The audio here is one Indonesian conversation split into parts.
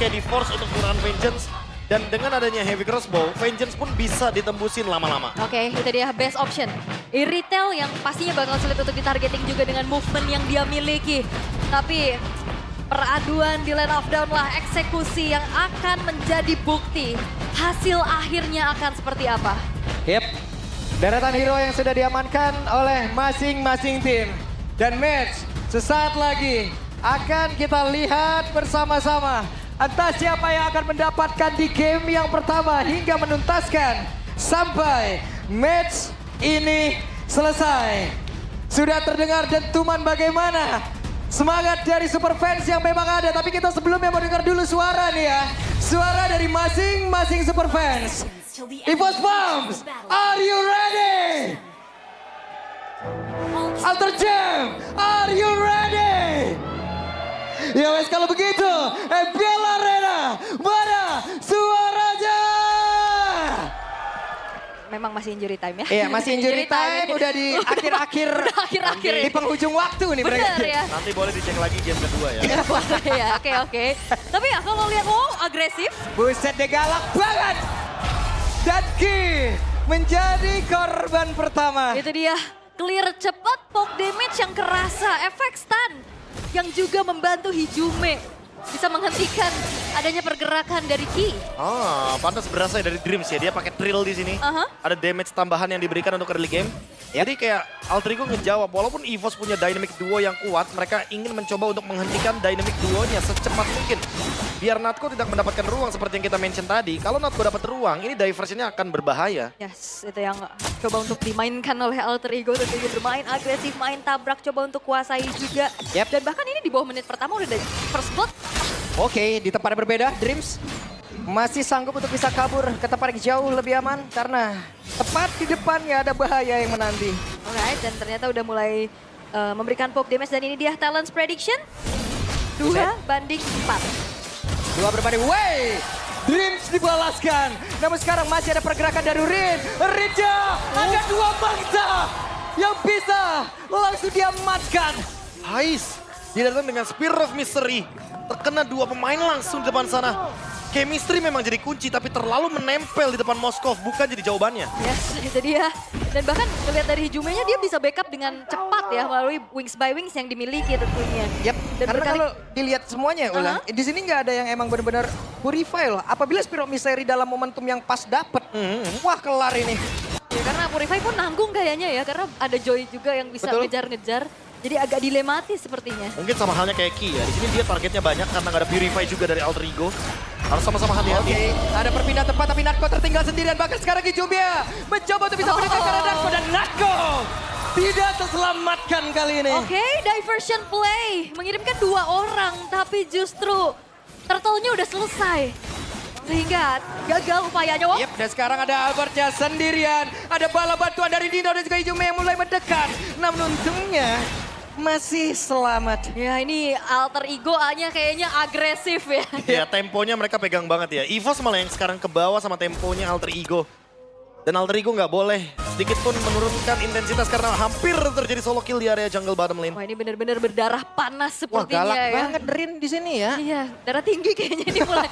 kayak di-force untuk menggunakan Vengeance. Dan dengan adanya Heavy Crossbow, Vengeance pun bisa ditembusin lama-lama. Oke, itu dia best option. Retail yang pastinya bakal sulit untuk ditargeting juga dengan movement yang dia miliki. Tapi peraduan di Land of Dawn lah eksekusi yang akan menjadi bukti. Hasil akhirnya akan seperti apa? Yep, deretan hero yang sudah diamankan oleh masing-masing tim. Dan match sesaat lagi akan kita lihat bersama-sama. Entah siapa yang akan mendapatkan di game yang pertama hingga menuntaskan sampai match ini selesai. Sudah terdengar dentuman bagaimana semangat dari super fans yang memang ada. Tapi kita sebelumnya mau dengar dulu suara nih ya. Suara dari masing-masing super fans. EVOS Pumps, are you ready? Alter Jam, are you ready? Ya wes kalau begitu, Bella Arena, mana suaranya? Memang masih injury time ya? Iya masih injury time, udah di akhir-akhir. Di penghujung waktu nih mereka. Bener ya? Nanti boleh dicek lagi game kedua ya. Ya boleh ya, oke. Tapi ya kalau lihat, agresif. Buset deh galak banget. Dan Ki menjadi korban pertama. Itu dia, clear cepat, poke damage yang kerasa, efek stun. Yang juga membantu Hijume bisa menghentikan adanya pergerakan dari Ki. Pantas berasa dari Dreams ya. Dia pakai trill di sini. Ada damage tambahan yang diberikan untuk early game. Jadi kayak Alter Ego ngejawab, walaupun EVOS punya dynamic duo yang kuat, mereka ingin mencoba untuk menghentikan dynamic duonya secepat mungkin. Biar Natko tidak mendapatkan ruang seperti yang kita mention tadi. Kalau Natko dapat ruang, ini diversionnya akan berbahaya. Yes, itu yang coba untuk dimainkan oleh Alter Ego. Tentunya bermain agresif, main tabrak, coba untuk kuasai juga. Dan bahkan ini di bawah menit pertama udah ada first blood. Oke, di tempat yang berbeda, Dreams masih sanggup untuk bisa kabur ke tempat yang jauh lebih aman. Karena tepat di depannya ada bahaya yang menanti. Alright, dan ternyata udah mulai memberikan poke damage. Dan ini dia Talents Prediction. 2 banding 4. 2 berbanding, Dreams dibalaskan. Namun sekarang masih ada pergerakan dari Rin. Rinja, ada 2 bangsa yang bisa langsung diamankan. Hais, dia datang dengan Spear of Mystery. Terkena 2 pemain langsung di depan sana. Chemistry memang jadi kunci, tapi terlalu menempel di depan Moskov, bukan jadi jawabannya. Yes, itu dia. Dan bahkan ngelihat dari Hijumenya dia bisa backup dengan cepat ya melalui Wings by Wings yang dimiliki tentunya. Yap, dan karena kalau dilihat semuanya ulang, di sini nggak ada yang emang benar-benar purify loh. Apabila Spear of Mystery dalam momentum yang pas dapet, wah kelar ini. Ya karena Purify pun nanggung kayaknya ya, karena ada Joy juga yang bisa ngejar-ngejar. Jadi agak dilematis sepertinya. Mungkin sama halnya kayak Ki ya. Di sini dia targetnya banyak karena nggak ada Purify juga dari Alter Ego. Harus sama-sama hati-hati. Oke, ada perpindahan tempat tapi Natko tertinggal sendirian. Bahkan sekarang Kijumia mencoba untuk bisa meninggalkan Natko. Dan Natko tidak terselamatkan kali ini. Oke, diversion play. Mengirimkan 2 orang tapi justru turtle-nya udah selesai. Sehingga gagal upayanya. Yep, dan sekarang ada Albertnya sendirian. Ada bala bantuan dari Dino dan juga Ijume yang mulai mendekat. Namun untungnya masih selamat. Ya ini Alter Ego-nya kayaknya agresif ya. Ya temponya mereka pegang banget ya. EVOS malah yang sekarang ke bawah sama temponya Alter Ego. Dan Alter Ego nggak boleh sedikit pun menurunkan intensitas karena hampir terjadi solo kill di area jungle bottom lane. Wah ini benar-benar berdarah panas sepertinya. Wah galak ya. banget Rin di sini ya. Iya, darah tinggi kayaknya ini mulai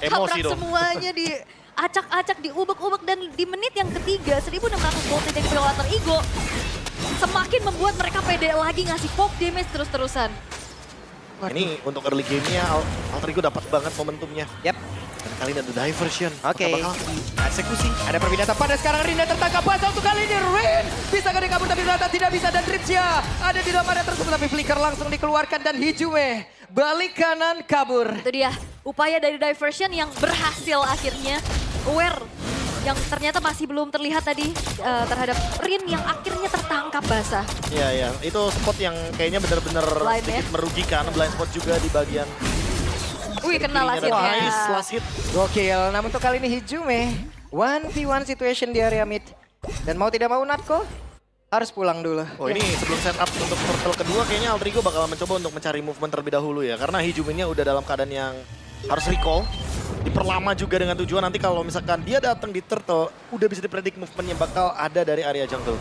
tabrak semuanya di acak-acak, diubek-ubek. Dan di menit yang ketiga 1600 gold yang diberi Alter Ego semakin membuat mereka pede lagi ngasih poke damage terus-terusan. Ini untuk early game-nya Alter Ego dapat banget momentumnya. Yap. Dan kali ini ada diversion. Oke. Bakal eksekusi. Ada perpindahan pada sekarang Rin tertangkap basah untuk kali ini. Rin bisa gak kabur tapi ternyata tidak bisa. Dan Dripsya ada di dalam area tersebut tapi flicker langsung dikeluarkan. Dan Hijume balik kanan kabur. Itu dia upaya dari diversion yang berhasil akhirnya. Aware yang ternyata masih belum terlihat tadi terhadap Rin yang akhirnya tertangkap basah. Iya, itu spot yang kayaknya benar-benar sedikit merugikan. Blind spot juga di bagian. Wih, kena last hit. Nice, last hit. Gokil, namun untuk kali ini Hijume 1v1 situation di area mid. Dan mau tidak mau Natko harus pulang dulu. Oh ini sebelum setup untuk turtle kedua kayaknya Alter Ego bakal mencoba untuk mencari movement terlebih dahulu ya. Karena Hijumenya udah dalam keadaan yang harus recall. Diperlama juga dengan tujuan nanti kalau misalkan dia datang di turtle, udah bisa dipredik movementnya bakal ada dari area jungle.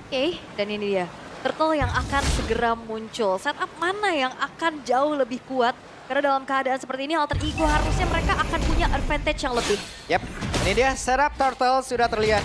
Oke, dan ini dia. Turtle yang akan segera muncul. Setup mana yang akan jauh lebih kuat Karena dalam keadaan seperti ini Alter Ego harusnya mereka akan punya advantage yang lebih. Yap, ini dia setup Turtle sudah terlihat.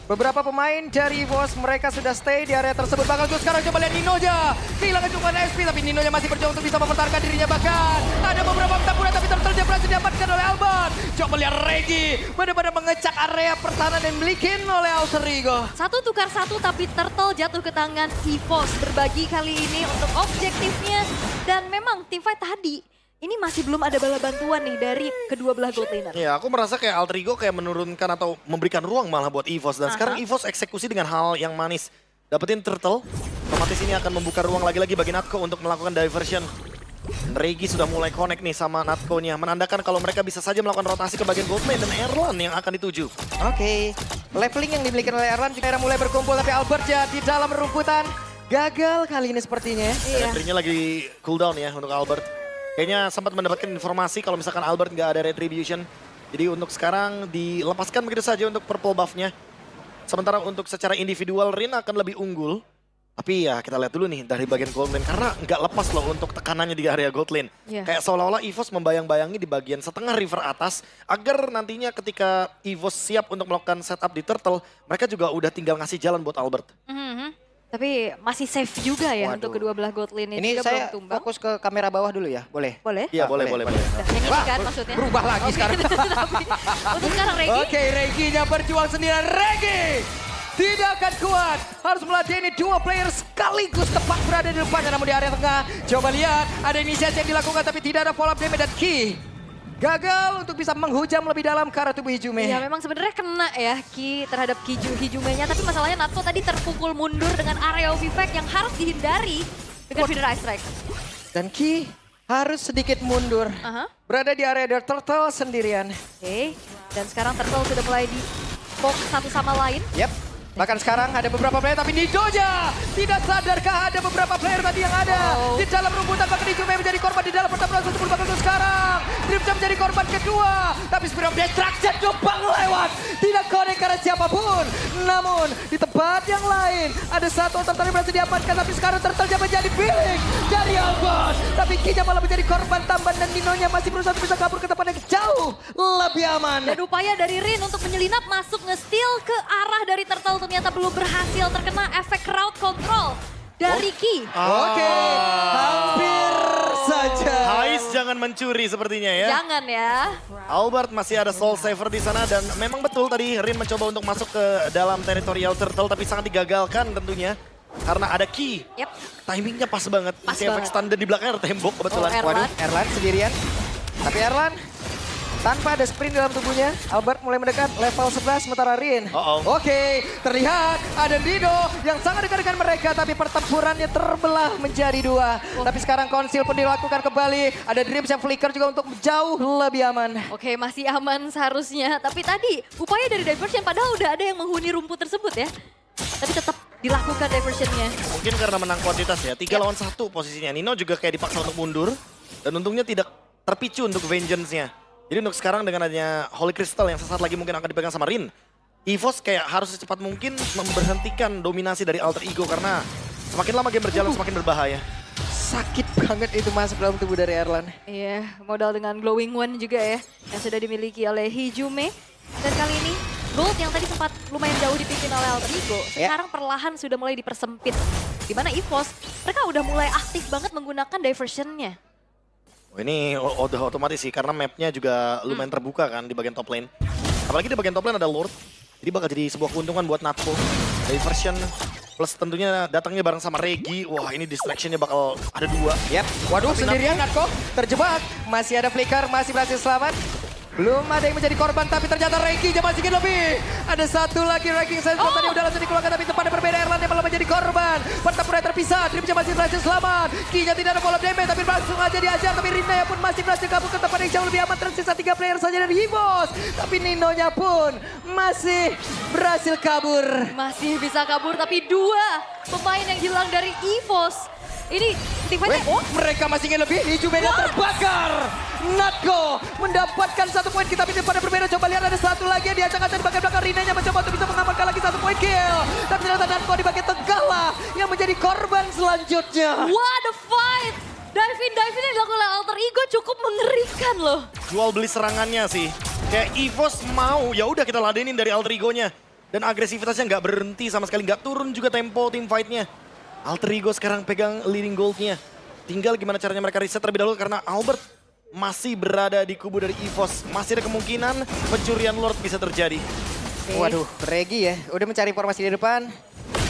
Beberapa pemain dari EVOS mereka sudah stay di area tersebut. Bakal tuh sekarang coba lihat Ninoja. Kehilangan cuman SP tapi Ninoja masih berjuang untuk bisa mempertahankan dirinya. Bahkan ada beberapa pertempuran tapi Turtle berhasil didapatkan oleh Albert. Coba lihat Regi benar-benar mengecek area pertahanan dan milikin oleh Alter Ego. Satu tukar satu tapi Turtle jatuh ke tangan EVOS. Berbagi kali ini untuk objektifnya. Dan memang teamfight tadi ini masih belum ada bala bantuan nih dari kedua belah gold laner. Ya, aku merasa kayak Alter Ego kayak menurunkan atau memberikan ruang malah buat EVOS. Dan sekarang EVOS eksekusi dengan hal yang manis. Dapetin Turtle, otomatis ini akan membuka ruang lagi-lagi bagi Natco untuk melakukan diversion. Regi sudah mulai connect nih sama Natco-nya. Menandakan kalau mereka bisa saja melakukan rotasi ke bagian gold lane dan Erlan yang akan dituju. Oke, leveling yang dimiliki oleh Erlan juga mulai berkumpul. Tapi Albert ya di dalam rumputan gagal kali ini sepertinya. Iya. Retrinya lagi cooldown ya untuk Albert. Kayaknya sempat mendapatkan informasi kalau misalkan Albert nggak ada retribution. Jadi untuk sekarang dilepaskan begitu saja untuk purple buff-nya. Sementara untuk secara individual Rin akan lebih unggul. Tapi ya kita lihat dulu nih dari bagian gold lane. Karena nggak lepas loh untuk tekanannya di area gold lane. Yeah. Kayak seolah-olah EVOS membayang-bayangi di bagian setengah river atas. Agar nantinya ketika EVOS siap untuk melakukan setup di Turtle. Mereka juga udah tinggal ngasih jalan buat Albert. Tapi masih safe juga ya untuk kedua belah gold lane ini juga saya belum tumbang. fokus ke kamera bawah dulu ya, boleh? Boleh? Iya boleh. Nah, yang ini kan maksudnya. Berubah lagi sekarang. Tapi, untuk sekarang Regi. Oke, Reginya berjuang sendirian. Regi tidak akan kuat. Harus meladeni dua player sekaligus tepat berada di depannya. Namun di area tengah, coba lihat. Ada inisiasi yang dilakukan tapi tidak ada follow up damage dan Ki gagal untuk bisa menghujam lebih dalam ke arah tubuh Hijume. Ya memang sebenarnya kena ya Ki terhadap Hijumenya. Tapi masalahnya Natco tadi terpukul mundur dengan area of effect yang harus dihindari dengan Feeder Ice Strike. Dan Ki harus sedikit mundur. Berada di area The Turtle sendirian. Oke, dan sekarang Turtle sudah mulai di box satu sama lain. Yap. Bahkan sekarang ada beberapa player tapi Nidoja tidak sadarkah ada beberapa player tadi yang ada di dalam rumputan. Bahkan Hijume menjadi korban di dalam pertempuran tersebut. Bahkan untuk sekarang Dripja menjadi korban kedua. Tapi Spirit of Destruction lubang lewat. Tidak connect karena siapapun. Namun di tempat yang lain ada satu Turtle yang berhasil diamankan. Tapi sekarang Turtle menjadi pilih dari Albert. Tapi Kinya malah menjadi korban tambahan dan Ninonya masih berusaha bisa kabur ke tempat yang jauh lebih aman. Dan upaya dari Rin untuk menyelinap masuk nge-steal ke arah dari Turtle ternyata belum berhasil, terkena efek crowd control dari Ki. Oke, hampir saja. Hais jangan mencuri sepertinya ya. Jangan ya. Albert masih ada soul saver di sana dan memang betul tadi Rin mencoba untuk masuk ke dalam teritorial Turtle tapi sangat digagalkan tentunya. Karena ada Ki. Yep. Timingnya pas banget. Pas Si efek banget. stun dan di belakangnya ada tembok kebetulan. Erlan. Waduh, Erlan sendirian. Tapi Erlan tanpa ada sprint dalam tubuhnya, Albert mulai mendekat level 11 sementara Rin. Oke, terlihat ada Dido yang sangat dekat dengan mereka tapi pertempurannya terbelah menjadi dua. Tapi sekarang konsil pun dilakukan kembali. Ada Dreams yang flicker juga untuk jauh lebih aman. Oke, masih aman seharusnya. Tapi tadi upaya dari diversion padahal udah ada yang menghuni rumput tersebut ya. Tapi tetap dilakukan diversionnya. Mungkin karena menang kuantitas ya. 3 lawan 1 posisinya. Nino juga kayak dipaksa untuk mundur. Dan untungnya tidak terpicu untuk vengeance-nya. Jadi untuk sekarang dengan adanya Holy Crystal yang sesaat lagi mungkin akan dipegang sama Rin. EVOS kayak harus secepat mungkin memberhentikan dominasi dari Alter Ego. Karena semakin lama game berjalan semakin berbahaya. Sakit banget itu masuk dalam tubuh dari Erlan. Iya, modal dengan Glowing One juga ya. Yang sudah dimiliki oleh Hijume. Dan kali ini Gold yang tadi sempat lumayan jauh dipimpin oleh Alter Ego. Sekarang perlahan sudah mulai dipersempit. Dimana EVOS, mereka udah mulai aktif banget menggunakan diversionnya. Oh, ini udah otomatis sih karena mapnya juga lumayan terbuka kan di bagian top lane. Apalagi di bagian top lane ada Lord. Jadi bakal jadi sebuah keuntungan buat Natco. Diversion plus tentunya datangnya bareng sama Regi. Wah ini distractionnya bakal ada 2. Yap. Waduh sendirian Natco terjebak. Masih ada flicker, masih berhasil selamat. Belum ada yang menjadi korban tapi ternyata Regi masih ingin lebih. Ada satu lagi ranking sense tadi udah langsung dikeluarkan tapi tempatnya berbeda. Erlan yang malah menjadi korban. Pertempuran terpisah. Dripja masih berhasil selamat. Kinya tidak ada follow damage tapi langsung aja diajar. Tapi Rinaya pun masih berhasil kabur ke tempat yang jauh lebih aman. Tersisa 3 player saja dari EVOS. Tapi Ninonya pun masih berhasil kabur. Masih bisa kabur tapi 2 pemain yang hilang dari EVOS. Ini tiba-tiba mereka masih ingin lebih. Hijume terbakar. Natco mendapatkan 1 poin kita pilih pada berbeda. Coba lihat ada satu lagi yang diacak-acak di bagian belakang. Rinanya mencoba untuk bisa mengamankan lagi 1 poin kill. Tapi ternyata Natco di bagian tengah lah yang menjadi korban selanjutnya. What a fight! Dive-in yang dilakukan oleh Alter Ego cukup mengerikan loh. Jual beli serangannya sih. Kayak EVOS mau, ya udah kita ladenin dari Alter Ego-nya. Dan agresivitasnya nggak berhenti sama sekali, nggak turun juga tempo tim fight-nya. Alter Ego sekarang pegang leading gold-nya. Tinggal gimana caranya mereka reset terlebih dahulu karena Albert masih berada di kubu dari EVOS. Masih ada kemungkinan pencurian Lord bisa terjadi. Waduh, Regi ya, udah mencari informasi di depan.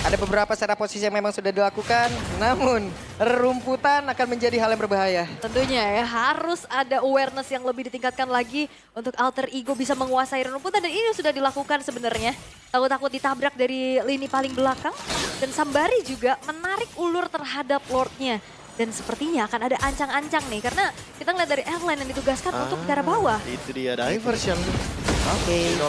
Ada beberapa setup posisi yang memang sudah dilakukan, namun rumputan akan menjadi hal yang berbahaya. Tentunya ya, harus ada awareness yang lebih ditingkatkan lagi untuk Alter Ego bisa menguasai rumputan dan ini sudah dilakukan sebenarnya. Takut-takut ditabrak dari lini paling belakang dan Sambari juga menarik ulur terhadap Lordnya. Dan sepertinya akan ada ancang-ancang nih karena kita ngeliat dari airline yang ditugaskan untuk ke daerah bawah. Itu dia diversion. Oke. Ino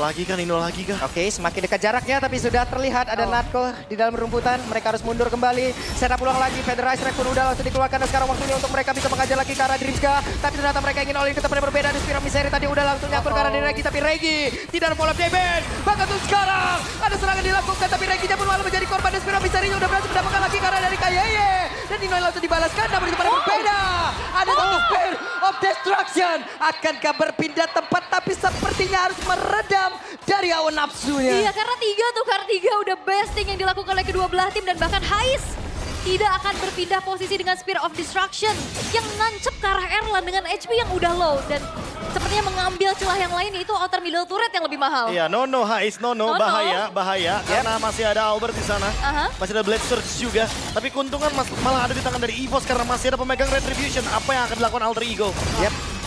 lagi kah? Oke, semakin dekat jaraknya tapi sudah terlihat ada Natko di dalam rumputan. Mereka harus mundur kembali. Setup ulang lagi, Federized Rek pun udah langsung dikeluarkan. Dan sekarang waktunya untuk mereka bisa mengajar lagi ke arah Dreamska. Tapi ternyata mereka ingin all in ke tempat yang berbeda. Di Spiro Miseri tadi udah langsung nyangkut ke arah Regi. Tapi Regi tidak ada follow up damage. Bahkan tuh sekarang ada serangan dilakukan. Tapi Regi pun malah menjadi korban. Dan Spiro Miseri udah berhasil mendapatkan lagi ke arah dari Kayeye. Dan Ino langsung dibalaskan. Namun di tempat yang berbeda. Ada satu Spear of Destruction. Akankah berpindah tempat tapi sepertinya harus meredam dari awan nafsunya. Iya, karena karena tiga udah besting yang dilakukan oleh kedua belah tim dan bahkan Hais tidak akan berpindah posisi dengan Spear of Destruction yang nancep ke arah Erlan dengan HP yang udah low dan sepertinya mengambil celah yang lain yaitu outer middle turret yang lebih mahal. Iya, Hais, bahaya karena masih ada Albert di sana. Masih ada Blade Surge juga. Tapi keuntungan malah ada di tangan dari EVOS karena masih ada pemegang Retribution. Apa yang akan dilakukan Alter Ego?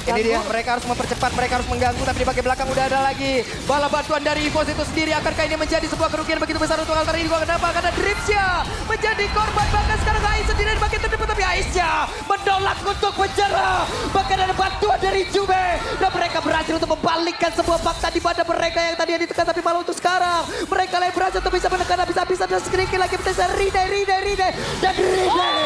Ini dia, mereka harus mempercepat, mereka harus mengganggu, tapi di bagian belakang udah ada lagi. Bala bantuan dari EVOS itu sendiri, akankah ini menjadi sebuah kerugian begitu besar untuk Alter Ego? Kenapa? Karena Dreamsya menjadi korban, bahkan sekarang Ais sendiri di bagian terdepan, tapi Aisnya menolak untuk menyerah. Bahkan ada bantuan dari Jume, dan mereka berhasil untuk membalikkan sebuah fakta di mana mereka yang tadi ditekan, tapi malah untuk sekarang. Mereka yang berhasil untuk bisa menekan habis-habisan dan sedikit lagi berhasil Ride, dan Ride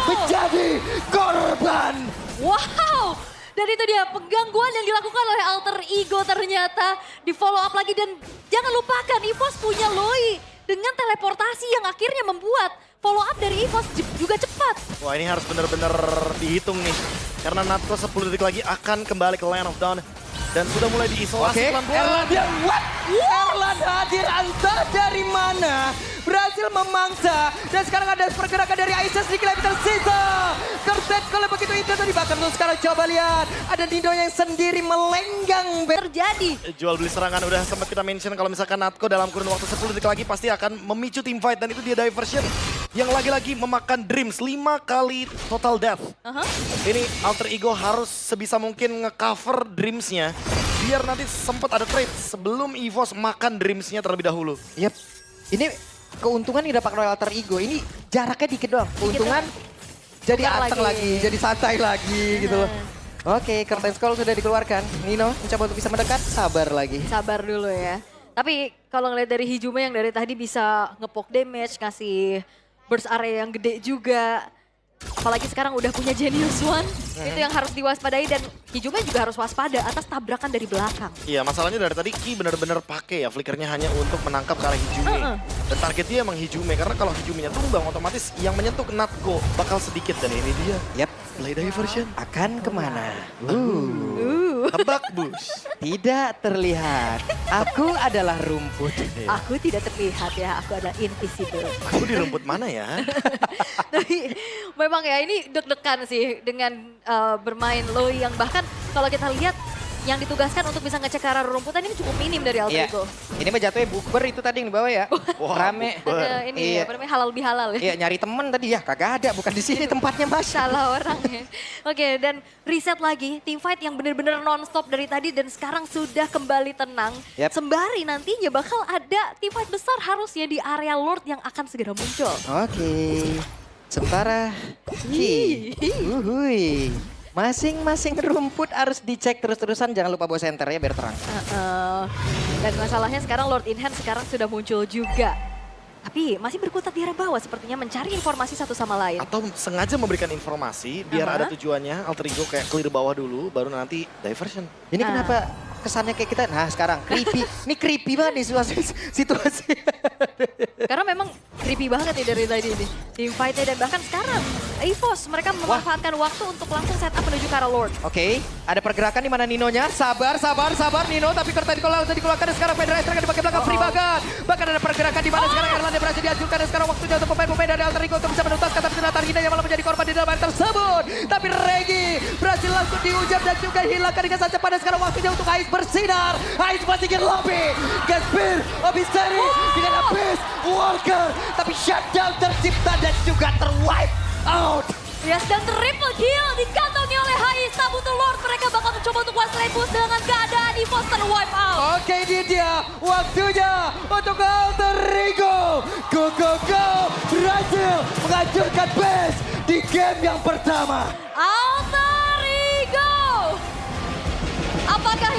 menjadi korban. Wow! Dan itu dia penggangguan yang dilakukan oleh Alter Ego ternyata di follow up lagi dan jangan lupakan EVOS punya Loi dengan teleportasi yang akhirnya membuat follow up dari EVOS juga cepat. Wah, ini harus benar-benar dihitung nih. Karena Natko 10 detik lagi akan kembali ke Land of Dawn dan sudah mulai diisolasi pelan-pelan. Erlan hadir entah dari mana. Berhasil memangsa. Dan sekarang ada pergerakan dari Aisyah sedikit lagi tersisa. Kerset kalau begitu intens tadi. Bahkan tuh sekarang coba lihat. Ada Dindo yang sendiri melenggang. Terjadi. Jual beli serangan udah sempat kita mention kalau misalkan Natko dalam kurun waktu 10 detik lagi pasti akan memicu team fight. Dan itu dia diversion yang lagi-lagi memakan Dreams 5 kali total death. Ini Alter Ego harus sebisa mungkin nge-cover Dreams-nya. Biar nanti sempat ada trade sebelum EVOS makan Dreams-nya terlebih dahulu. Yap. Ini keuntungan yang didapat oleh Alter Ego. Ini jaraknya dikit doang. Keuntungan jadi anteng lagi, jadi santai lagi gitu loh. Oke, Curtain Scroll sudah dikeluarkan. Nino mencoba untuk bisa mendekat, sabar lagi. Sabar dulu ya. Tapi kalau ngeliat dari Hijume yang dari tadi bisa nge-poke damage, ngasih burst area yang gede juga. Apalagi sekarang udah punya Genius One, itu yang harus diwaspadai dan Hijume juga harus waspada atas tabrakan dari belakang. Iya, masalahnya dari tadi Ki benar-benar pakai ya flickernya hanya untuk menangkap ke arah Hijume. Dan targetnya emang Hijume, karena kalau Hijumenya tumbang otomatis yang menyentuh Natko bakal sedikit. Dan ini dia, play diversion. Akan kemana? Tebak bus. Tidak terlihat. Aku adalah rumput. Aku tidak terlihat ya, aku adalah invisible. Aku di rumput mana ya? Tapi memang ya ini deg-degan sih dengan bermain Loi yang bahkan kalau kita lihat yang ditugaskan untuk bisa ngecek ke arah rumputan ini cukup minim dari Alter Ego. Ini menjatuhnya bukber itu tadi yang dibawa ya. Rame. Ada ini ya, halal bihalal ya. Iya, nyari temen tadi ya, kagak ada, bukan di sini tempatnya Mas. Salah orang ya. Oke, dan reset lagi tim fight yang benar-benar non-stop dari tadi dan sekarang sudah kembali tenang. Sembari nantinya bakal ada tim fight besar harusnya di area Lord yang akan segera muncul. Oke. Sementara masing-masing rumput harus dicek terus-terusan, jangan lupa bawa center ya biar terang. Dan masalahnya sekarang Lord in Hand sekarang sudah muncul juga. Tapi masih berkutat di arah bawah sepertinya mencari informasi satu sama lain. Atau sengaja memberikan informasi biar ada tujuannya. Alter Ego kayak clear bawah dulu baru nanti diversion. Ini kenapa kesannya kayak kita, nah sekarang creepy. Ini creepy banget nih situasi. Karena memang creepy banget nih dari tadi ini. Team fight-nya dan bahkan sekarang EVOS mereka memanfaatkan waktu untuk langsung setup menuju ke arah Lord. Oke, ada pergerakan di mana Ninonya. Sabar Nino, tapi kartu dikeluarkan dan sekarang Federator akan dipakai belakang free banget. Bahkan ada pergerakan di mana sekarang Erlanda berhasil dihancurkan dan sekarang waktunya untuk pemain-pemain dari Alter Ego untuk bisa menuntaskan, tapi ternyata Targina yang malah menjadi korban di dalam hal tersebut. Tapi Regi berhasil langsung diujar dan juga hilangkan dengan saja pada sekarang waktunya untuk Ais bersinar. Ais masih ingin lobby. Gaspir, Obiseri dengan Abyss, Walker. Tapi shutdown tercipta dan juga terwipe out. Yes, dan triple kill dikantongi oleh Hais. Butuh Lord, mereka bakal mencoba untuk one slide push dengan keadaan EVOS terwipe out. Oke, ini dia waktunya untuk Alter Ego. Go. Berhasil menghancurkan base di game yang pertama. Alter Ego. Apakah